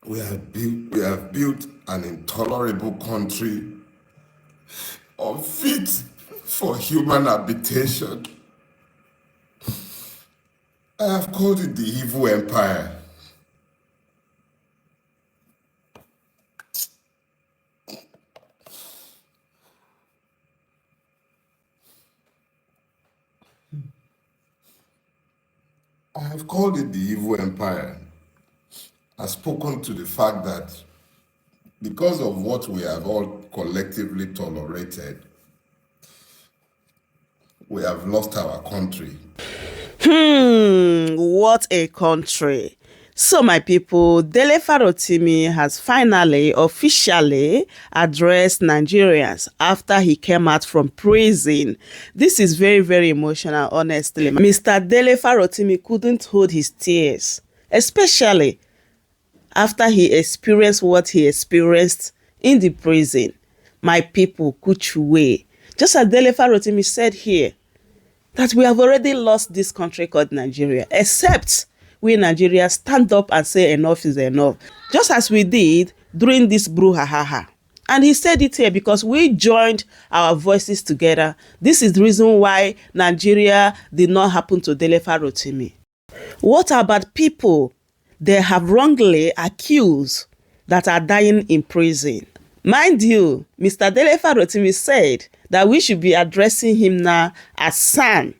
we have built an intolerable country unfit for human habitation. I have called it the evil empire. I have called it the evil empire. I've spoken to the fact that because of what we have all collectively tolerated, we have lost our country. What a country. So my people, Dele Farotimi has finally officially addressed Nigerians after he came out from prison. This is very, very emotional, honestly. Mr. Dele Farotimi couldn't hold his tears, especially after he experienced what he experienced in the prison. My people, kuchuwe. Just as Dele Farotimi said here, that we have already lost this country called Nigeria, except we Nigeria stand up and say enough is enough, just as we did during this brouhaha. And he said it here because we joined our voices together. This is the reason why Nigeria did not happen to Dele Farotimi. What about people they have wrongly accused that are dying in prison? Mind you, Mr. Dele Farotimi said that we should be addressing him now as SAN,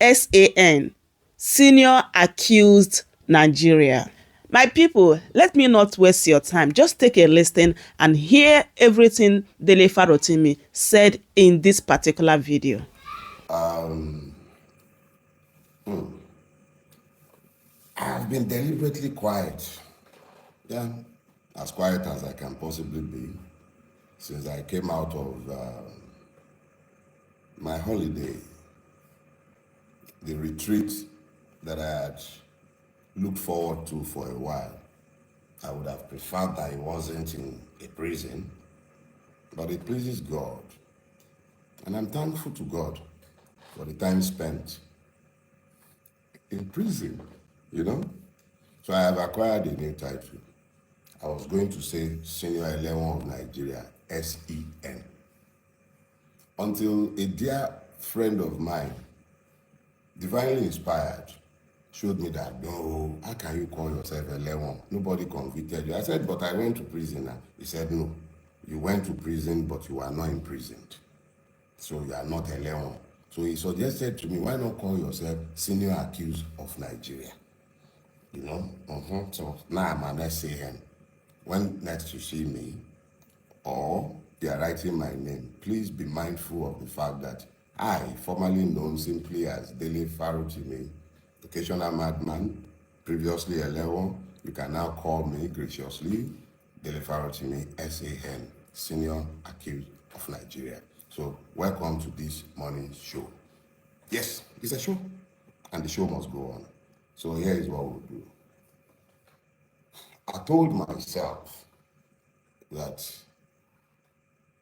S-A-N, Senior Accused Nigeria. My people, let me not waste your time. Just take a listen and hear everything Dele Farotimi said in this particular video. I've been deliberately quiet. Yeah, as quiet as I can possibly be since I came out of my holiday, the retreat that I had looked forward to for a while. I would have preferred that it wasn't in a prison, but it pleases God. And I'm thankful to God for the time spent in prison, you know? So I have acquired a new title. I was going to say Senior 11 of Nigeria, SEN. Until a dear friend of mine, divinely inspired, showed me that, no, how can you call yourself 11? Nobody convicted you. I said, but I went to prison. He said, no, you went to prison, but you are not imprisoned. So you are not 11. So he suggested to me, why not call yourself Senior Accused of Nigeria? You know? So now I'm an SAN. When next you see me, or they are writing my name, please be mindful of the fact that I, formerly known simply as Dele Farotimi, occasional madman, previously Elewo, you can now call me graciously Dele Farotimi, SAN, Senior Accused of Nigeria. So welcome to this morning's show. Yes, it's a show, and the show must go on. So here is what we'll do. I told myself that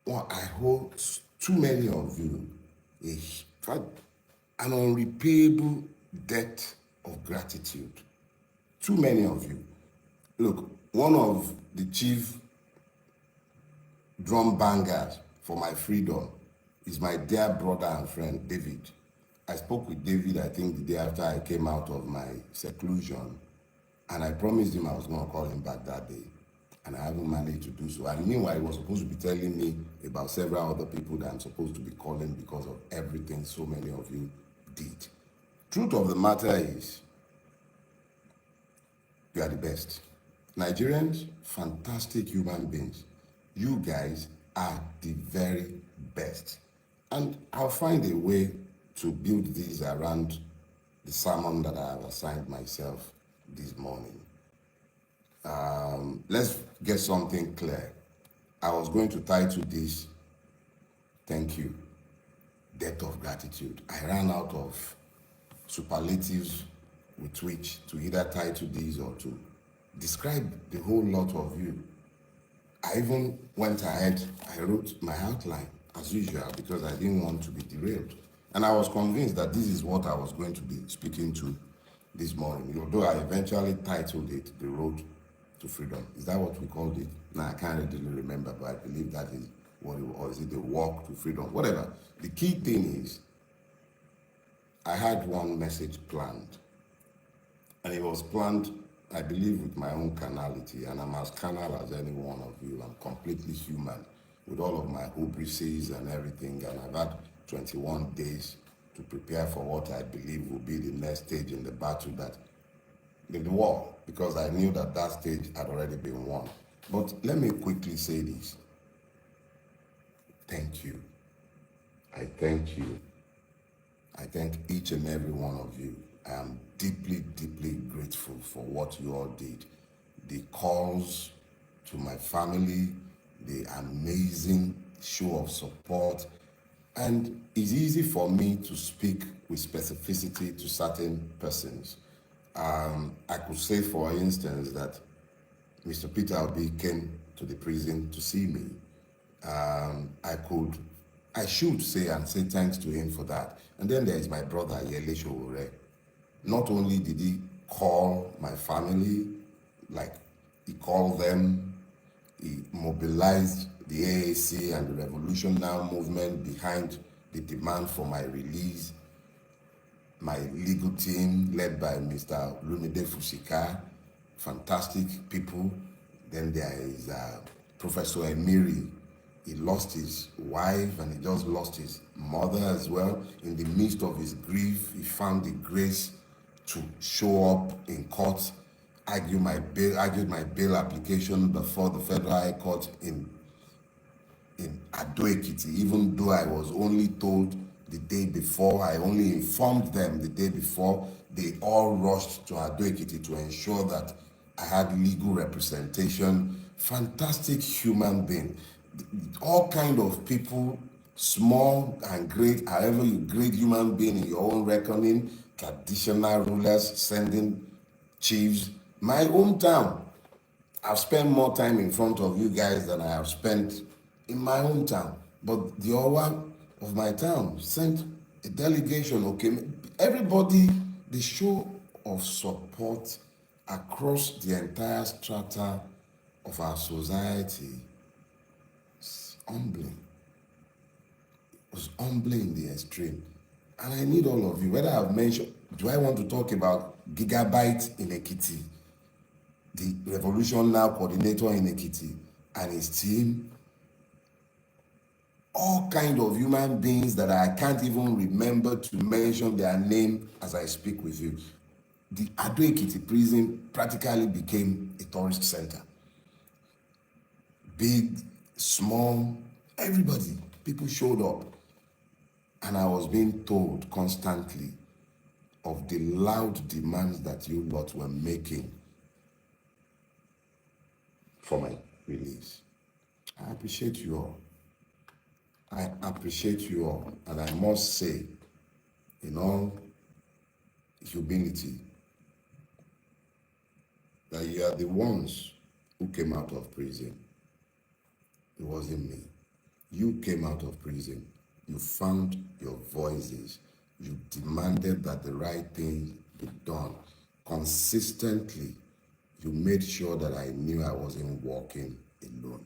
I hold too many of you an unrepayable debt of gratitude. Too many of you. Look, one of the chief drum bangers for my freedom is my dear brother and friend, David. I spoke with David, I think, the day after I came out of my seclusion, and I promised him I was going to call him back that day, and I haven't managed to do so. And meanwhile, he was supposed to be telling me about several other people that I'm supposed to be calling because of everything so many of you did. Truth of the matter is, you are the best. Nigerians, fantastic human beings. You guys are the very best. And I'll find a way to build these around the sermon that I have assigned myself this morning. Let's get something clear. I was going to title this, Thank You, Debt of Gratitude. I ran out of superlatives with which to either title these or to describe the whole lot of you. I even went ahead, I wrote my outline as usual because I didn't want to be derailed. And I was convinced that this is what I was going to be speaking to this morning, although I eventually titled it The Road to freedom. Is that what we called it? No, I can't really remember, but I believe that is what it was. Or is it the walk to freedom? Whatever. The key thing is, I had one message planned, and it was planned, I believe, with my own carnality, and I'm as carnal as any one of you. I'm completely human with all of my hybrises and everything, and I've had 21 days to prepare for what I believe will be the next stage in the battle, that in the war, because I knew that that stage had already been won. But let me quickly say this. Thank you. I thank you. I thank each and every one of you. I am deeply, deeply grateful for what you all did. The calls to my family, the amazing show of support. And it's easy for me to speak with specificity to certain persons. I could say, for instance, that Mr. Peter Obi came to the prison to see me. I should say and say thanks to him for that. And then there is my brother, Yele Showore. Not only did he call my family, like he called them, he mobilized the AAC and the Revolution Now movement behind the demand for my release. My legal team, led by Mr. Lumide Fusika, fantastic people. Then there is Professor Emiri. He lost his wife and he just lost his mother as well. In the midst of his grief, he found the grace to show up in court, argued my bail application before the Federal High Court in Ado Ekiti, even though I was only told the day before. I only informed them the day before. They all rushed to Ado Ekiti to ensure that I had legal representation. Fantastic human being. All kind of people, small and great, however you grade human being in your own reckoning, traditional rulers sending chiefs. My hometown, I've spent more time in front of you guys than I have spent in my hometown. But the Owa of my town sent a delegation, okay? Everybody, the show of support across the entire strata of our society is humbling. It was humbling in the extreme. And I need all of you, whether I've mentioned, do I want to talk about Gigabyte in Ekiti, the Revolution Now coordinator in Ekiti, and his team, all kind of human beings that I can't even remember to mention their name as I speak with you. The Ado Ekiti prison practically became a tourist center. Big, small, everybody, people showed up. And I was being told constantly of the loud demands that you lot were making for my release. I appreciate you all. I appreciate you all. And I must say, in all humility, that you are the ones who came out of prison. It wasn't me. You came out of prison. You found your voices. You demanded that the right thing be done. Consistently, you made sure that I knew I wasn't walking alone.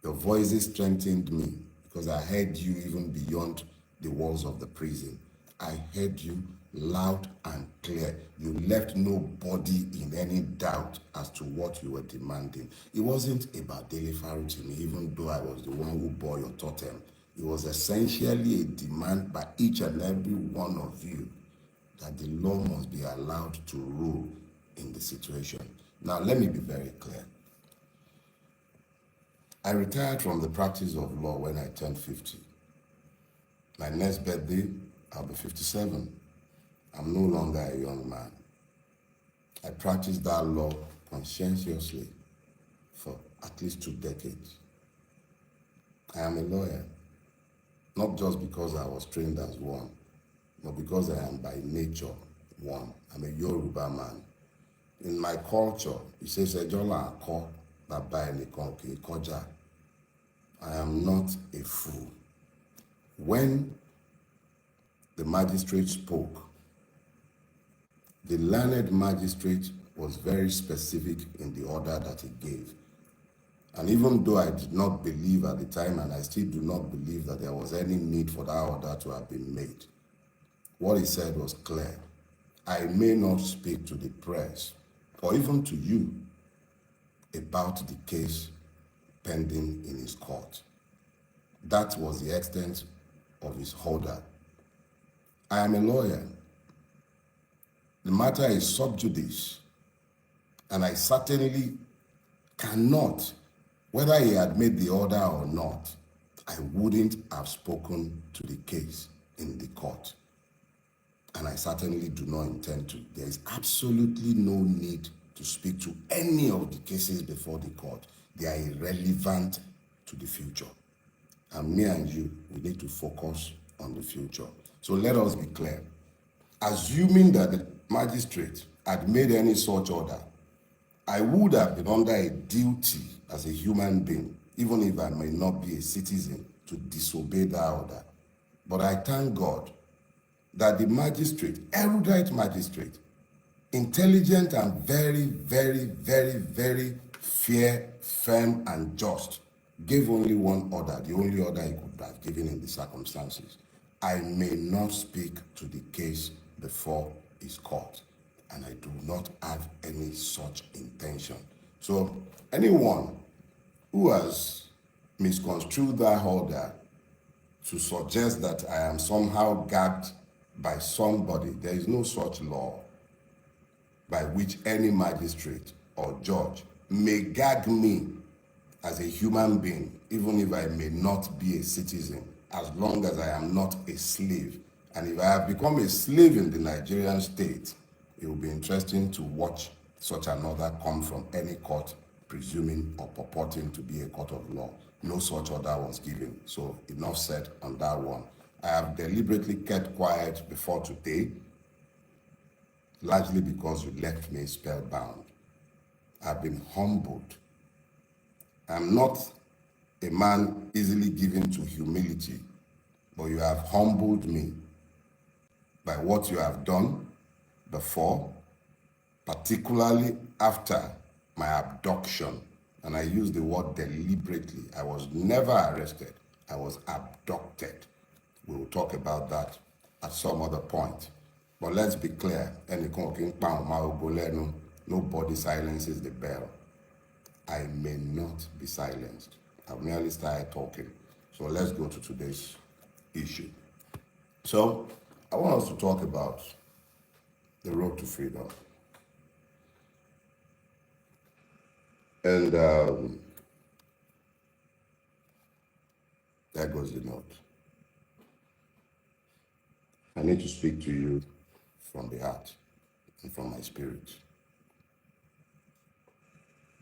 Your voices strengthened me because I heard you even beyond the walls of the prison. I heard you loud and clear. You left nobody in any doubt as to what you were demanding. It wasn't about Dele Farotimi, even though I was the one who bore your totem. It was essentially a demand by each and every one of you that the law must be allowed to rule in the situation. Now, let me be very clear. I retired from the practice of law when I turned 50. My next birthday, I'll be 57. I'm no longer a young man. I practiced that law conscientiously for at least 2 decades. I am a lawyer, not just because I was trained as one, but because I am by nature one. I'm a Yoruba man. In my culture, it says, Ejola Ako, Baba Enikonke Koja. I am not a fool. When the magistrate spoke, the learned magistrate was very specific in the order that he gave. And even though I did not believe at the time, and I still do not believe that there was any need for that order to have been made, what he said was clear. I may not speak to the press or even to you about the case pending in his court. That was the extent of his order. I am a lawyer. The matter is sub judice, and I certainly cannot, whether he had made the order or not, I wouldn't have spoken to the case in the court. And I certainly do not intend to. There is absolutely no need to speak to any of the cases before the court. They are irrelevant to the future. And me and you, we need to focus on the future. So let us be clear. Assuming that the magistrate had made any such order, I would have been under a duty as a human being, even if I may not be a citizen, to disobey that order. But I thank God that the magistrate, erudite magistrate, intelligent and very, very, very, very fair, firm, and just, gave only one order, the only order he could have given in the circumstances. I may not speak to the case before his court, and I do not have any such intention. So anyone who has misconstrued that order to suggest that I am somehow gagged by somebody, there is no such law by which any magistrate or judge may gag me as a human being, even if I may not be a citizen, as long as I am not a slave. And if I have become a slave in the Nigerian state, it will be interesting to watch such an order come from any court, presuming or purporting to be a court of law. No such order was given. So enough said on that one. I have deliberately kept quiet before today, largely because you left me spellbound. I've been humbled. I'm not a man easily given to humility, but you have humbled me by what you have done before, particularly after my abduction. And I use the word deliberately. I was never arrested. I was abducted. We will talk about that at some other point. But let's be clear. Nobody silences the bell. I may not be silenced. I've merely started talking. So let's go to today's issue. So I want us to talk about the road to freedom. And there goes the note. I need to speak to you from the heart and from my spirit.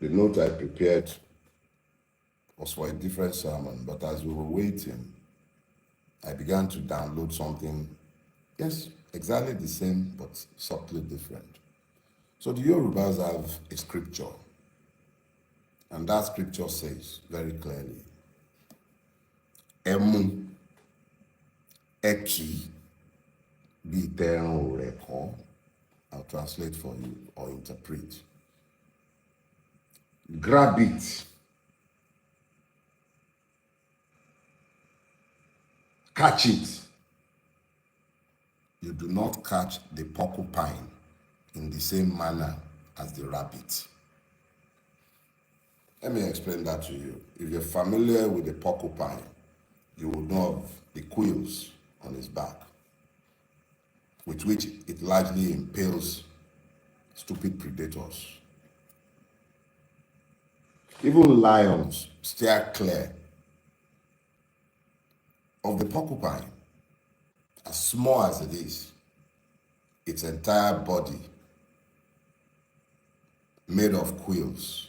The note I prepared was for a different sermon, but as we were waiting, I began to download something, yes, exactly the same, but subtly different. So the Yorubas have a scripture, and that scripture says very clearly, Emu, Eki, Biteran Reko. I'll translate for you or interpret. Grab it. Catch it. You do not catch the porcupine in the same manner as the rabbit. Let me explain that to you. If you're familiar with the porcupine, you will know of the quills on its back, with which it largely impales stupid predators. Even lions steer clear of the porcupine. As small as it is, its entire body made of quills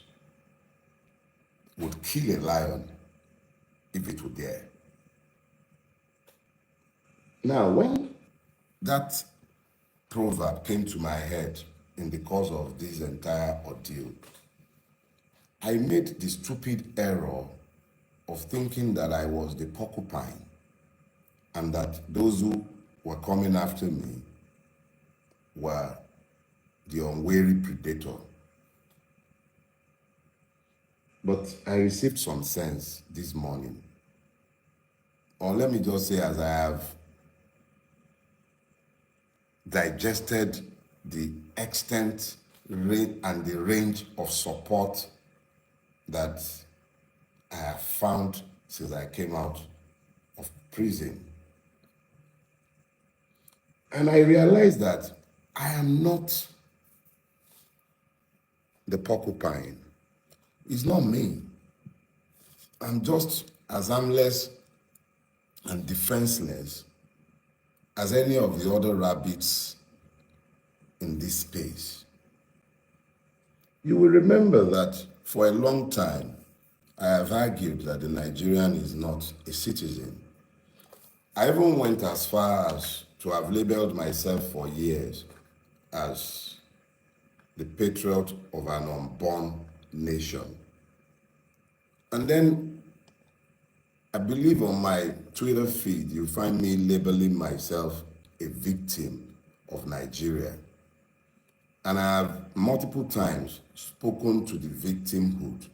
would kill a lion if it would dare. Now, when that proverb came to my head in the course of this entire ordeal, I made the stupid error of thinking that I was the porcupine and that those who were coming after me were the unwary predator. But I received some sense this morning. Or let me just say, as I have digested the extent and the range of support that I have found since I came out of prison. And I realized that I am not the porcupine. It's not me. I'm just as harmless and defenseless as any of the other rabbits in this space. You will remember that for a long time, I have argued that the Nigerian is not a citizen. I even went as far as to have labeled myself for years as the patriot of an unborn nation. And then I believe on my Twitter feed, you find me labeling myself a victim of Nigeria. And I have multiple times spoken to the victimhood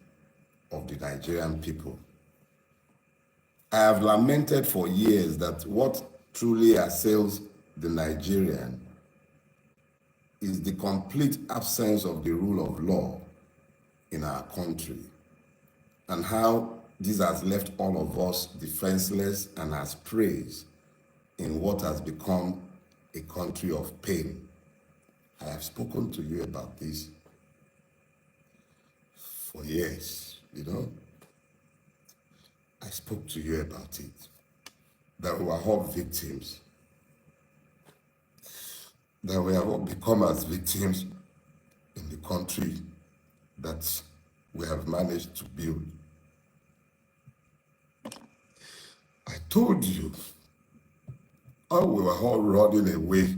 of the Nigerian people. I have lamented for years that what truly assails the Nigerian is the complete absence of the rule of law in our country, and how this has left all of us defenseless and as praise in what has become a country of pain. I have spoken to you about this for years, I spoke to you about it, that we are all victims, that we have all become as victims in the country that we have managed to build. I told you how we were all running away.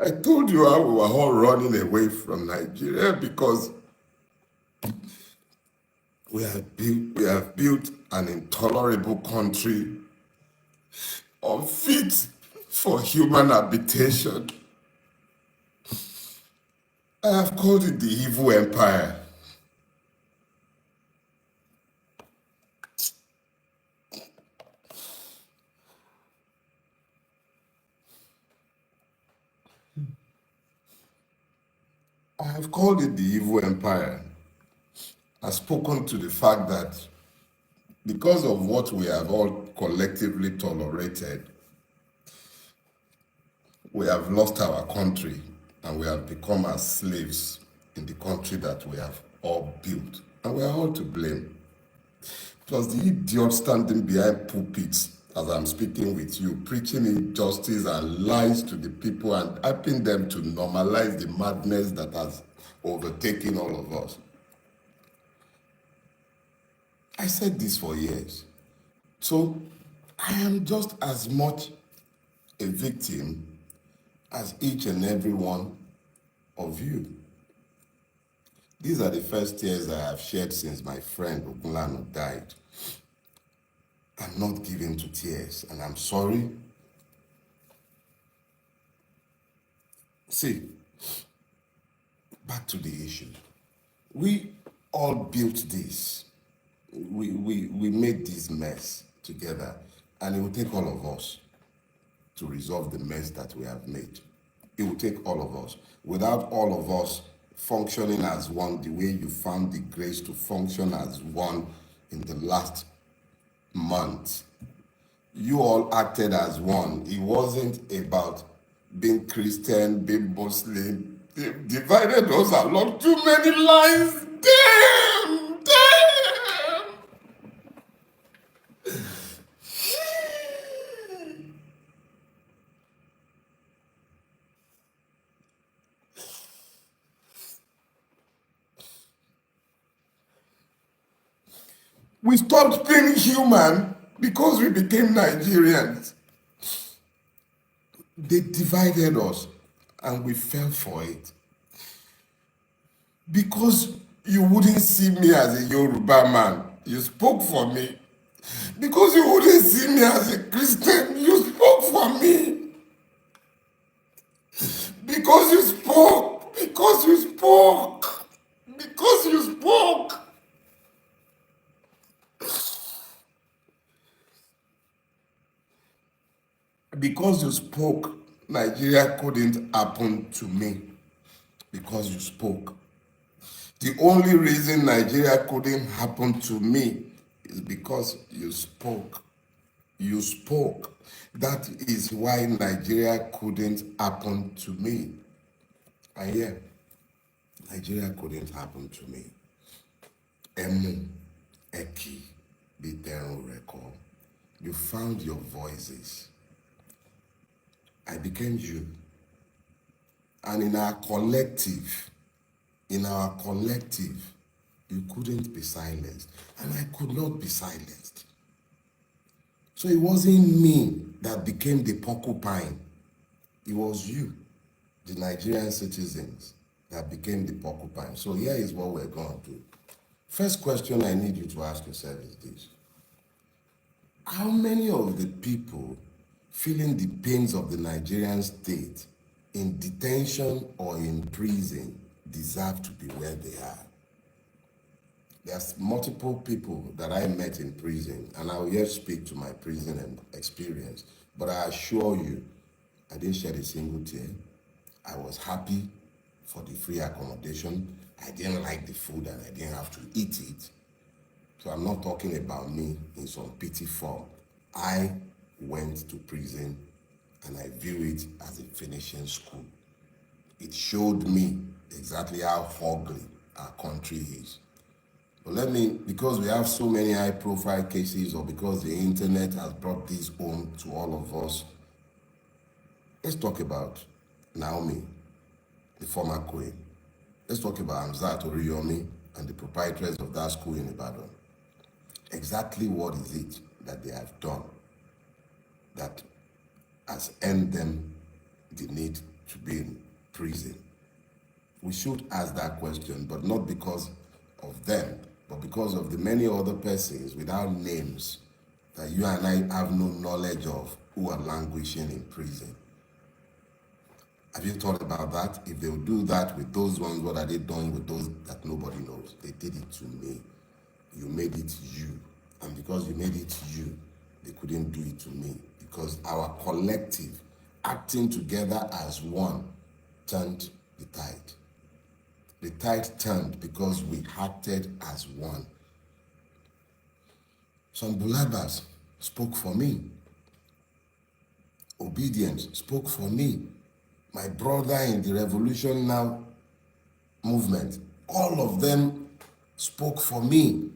I told you how we were all running away from Nigeria because we have built an intolerable country unfit for human habitation. I have called it the evil empire. I have called it the evil empire. I've spoken to the fact that because of what we have all collectively tolerated, we have lost our country and we have become as slaves in the country that we have all built. And we are all to blame. It was the idiot standing behind pulpits as I'm speaking with you, preaching injustice and lies to the people and helping them to normalize the madness that has overtaken all of us. I said this for years. So I am just as much a victim as each and every one of you. These are the first tears I have shed since my friend Ogunlanu died. I'm not given to tears, and I'm sorry. See, back to the issue. We all built this. We made this mess together, and it will take all of us to resolve the mess that we have made. It will take all of us. Without all of us functioning as one, the way you found the grace to function as one in the last month, you all acted as one. It wasn't about being Christian, being Muslim. They divided us along too many lines. Damn! We stopped being human because we became Nigerians. They divided us and we fell for it. Because you wouldn't see me as a Yoruba man. You spoke for me. Because you wouldn't see me as a Christian, you spoke for me. Because you spoke. Because you spoke. Because you spoke. Because you spoke, Nigeria couldn't happen to me. Because you spoke. The only reason Nigeria couldn't happen to me is because you spoke. You spoke. That is why Nigeria couldn't happen to me. And yeah, Nigeria couldn't happen to me. Emu, Eki, Biterun Record. You found your voices. I became you. And in our collective, you couldn't be silenced. And I could not be silenced. So it wasn't me that became the porcupine. It was you, the Nigerian citizens, that became the porcupine. So here is what we're going to do. First question I need you to ask yourself is this. How many of the people feeling the pains of the Nigerian state in detention or in prison deserve to be where they are? There's multiple people that I met in prison, and I'll yet speak to my prison experience. But I assure you, I didn't shed a single tear. I was happy for the free accommodation. I didn't like the food and I didn't have to eat it. So I'm not talking about me in some pity form. I went to prison and I view it as a finishing school. It showed me exactly how ugly our country is. But because we have so many high-profile cases, or because the internet has brought this home to all of us, let's talk about Naomi, the former queen. Let's talk about Hamzat Oriyomi and the proprietors of that school in Ibadan. Exactly what is it that they have done that has earned them the need to be in prison? We should ask that question, but not because of them, but because of the many other persons without names that you and I have no knowledge of who are languishing in prison. Have you thought about that? If they would do that with those ones, what are they doing with those that nobody knows? They did it to me. You made it you. And because you made it you, they couldn't do it to me. Because our collective, acting together as one, turned the tide. The tide turned because we acted as one. Some Bulabas spoke for me. Obedience spoke for me. My brother in the Revolution Now movement, all of them spoke for me.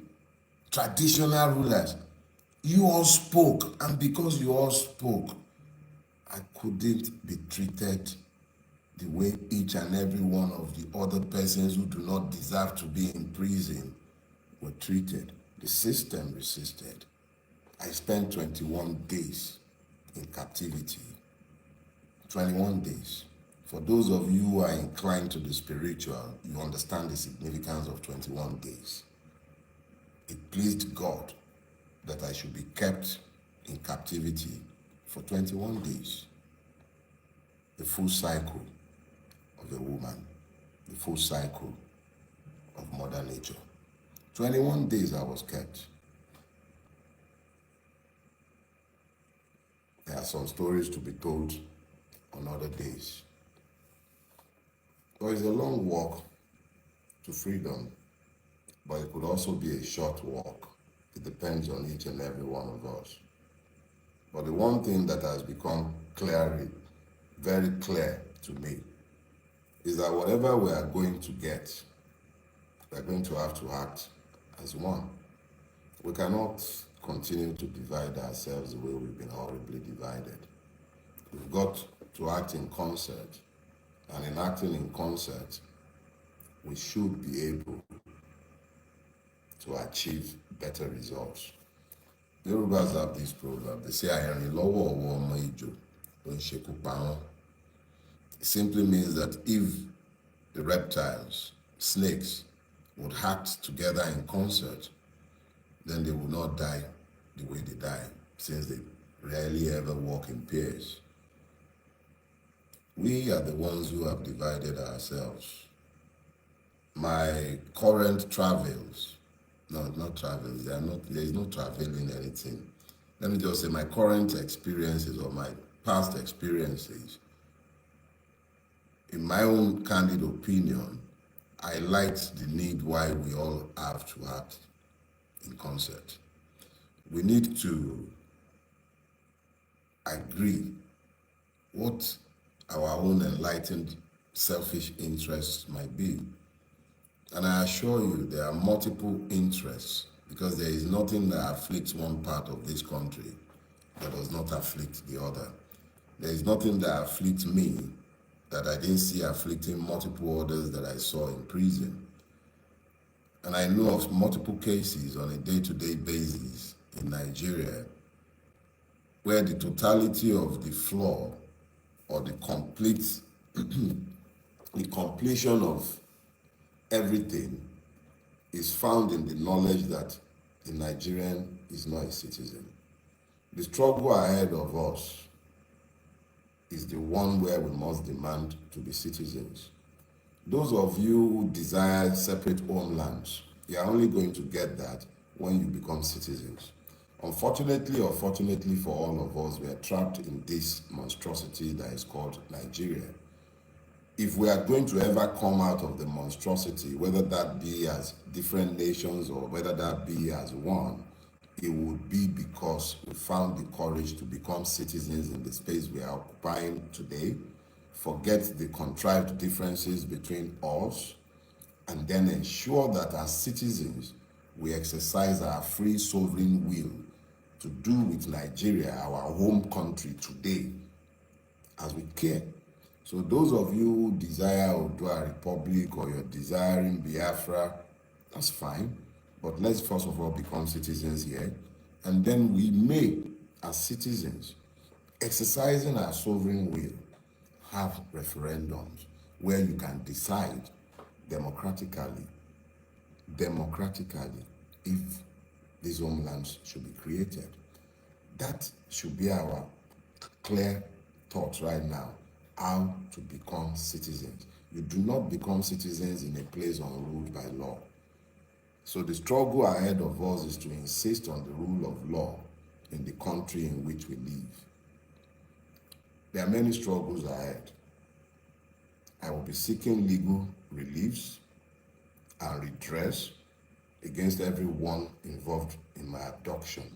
Traditional rulers, you all spoke, and because you all spoke, I couldn't be treated the way each and every one of the other persons who do not deserve to be in prison were treated. The system resisted. I spent 21 days in captivity. 21 days. For those of you who are inclined to the spiritual, you understand the significance of 21 days. It pleased God that I should be kept in captivity for 21 days. The full cycle of a woman, the full cycle of Mother Nature. 21 days I was kept. There are some stories to be told on other days. But it's a long walk to freedom, but it could also be a short walk. It depends on each and every one of us. But the one thing that has become very clear to me, is that whatever we are going to get, we're going to have to act as one. We cannot continue to divide ourselves the way we've been horribly divided. We've got to act in concert, and in acting in concert, we should be able to achieve better results. Yorubas have this proverb. They say, "Àìrìn lọ́wọ́ ọwọ́ ọmọ ejò ló ń ṣekú pa wọ́n." It simply means that if the reptiles, snakes, would act together in concert, then they will not die the way they die, since they rarely ever walk in pairs. We are the ones who have divided ourselves. My current travels, no, not travels, there is no traveling anything. Let me just say my current experiences or my past experiences, in my own candid opinion, highlight the need why we all have to act in concert. We need to agree what our own enlightened selfish interests might be. And I assure you, there are multiple interests, because there is nothing that afflicts one part of this country that does not afflict the other. There is nothing that afflicts me that I didn't see afflicting multiple others that I saw in prison. And I know of multiple cases on a day-to-day basis in Nigeria where the totality of the flaw or the completion of everything is found in the knowledge that the Nigerian is not a citizen. The struggle ahead of us is the one where we must demand to be citizens. Those of you who desire separate homelands, you are only going to get that when you become citizens. Unfortunately or fortunately for all of us, we are trapped in this monstrosity that is called Nigeria. If we are going to ever come out of the monstrosity, whether that be as different nations or whether that be as one, it would be because we found the courage to become citizens in the space we are occupying today, forget the contrived differences between us, and then ensure that as citizens, we exercise our free sovereign will to do with Nigeria, our home country today, as we care. So those of you who desire Odua Republic or you're desiring Biafra, that's fine. But let's first of all become citizens here. And then we may, as citizens, exercising our sovereign will, have referendums where you can decide democratically, if these homelands should be created. That should be our clear thoughts right now, how to become citizens. You do not become citizens in a place unruled by law. So the struggle ahead of us is to insist on the rule of law in the country in which we live. There are many struggles ahead. I will be seeking legal reliefs and redress against everyone involved in my abduction.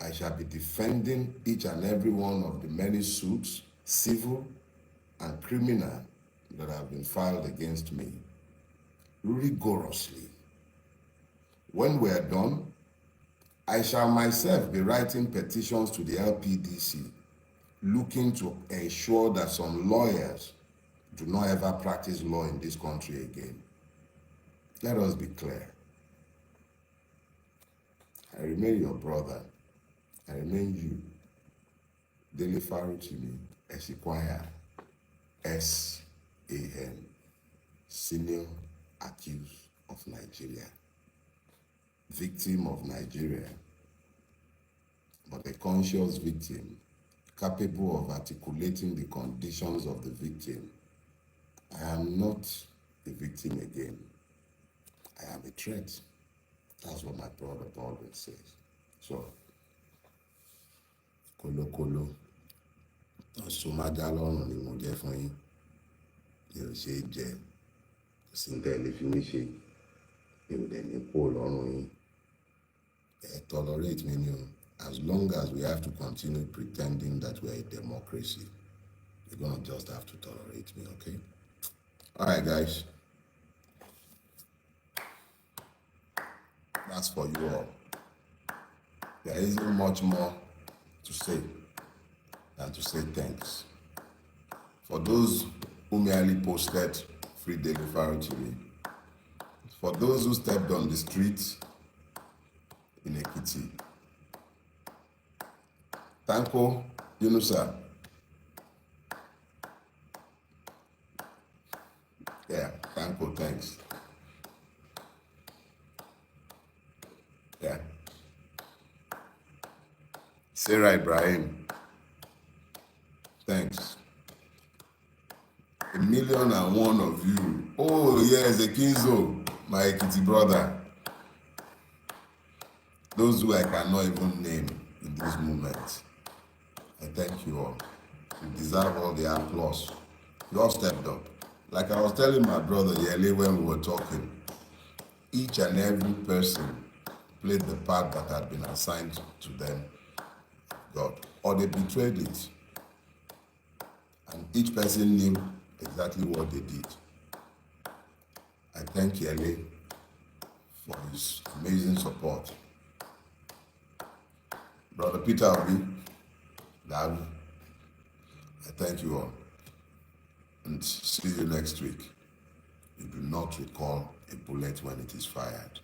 I shall be defending each and every one of the many suits, civil and criminal, that have been filed against me rigorously. When we are done, I shall myself be writing petitions to the LPDC, looking to ensure that some lawyers do not ever practice law in this country again. Let us be clear. I remain your brother. I remain you, Dele Farotimi Esquire, S.A.N., senior accused of Nigeria, victim of Nigeria, but a conscious victim, capable of articulating the conditions of the victim. I am not a victim again. I am a threat. That's what my brother always says. So, kólókóló, ọ̀ṣunmájá lọ́rùn ni mo jẹ́ fún yín. Mi ò ṣe é jẹ, kò sí ní tẹ́lẹ̀ fi mí ṣe, mi ò dẹ̀ ní kó lọ́rùn yín. Tolerate me ni o. As long as we have to continue pretending that we are a democracy, you're gonna just have to tolerate me, okay? All right, guys. That's for you all. There isn't much more to say than to say thanks. For those who merely posted free Dele Farotimi, for those who stepped on the streets in Ekiti, Tanko Yunusa, yeah, Tanko, thanks. Sarah Ibrahim, thanks. 1,000,001 of you. Oh, yes, Ekinzo, my Ekiti brother. Those who I cannot even name in this moment. I thank you all. You deserve all the applause. You all stepped up. Like I was telling my brother Yele when we were talking, each and every person played the part that had been assigned to them, God, or they betrayed it. And each person knew exactly what they did. I thank Yele for his amazing support. Brother Peter Obi, Dad, I thank you all. And see you next week. You do not recall a bullet when it is fired.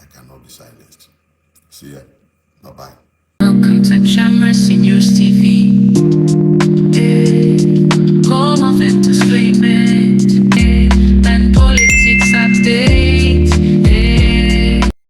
I cannot be silenced. See ya. Bye-bye. Welcome to Shamra Senior Steve.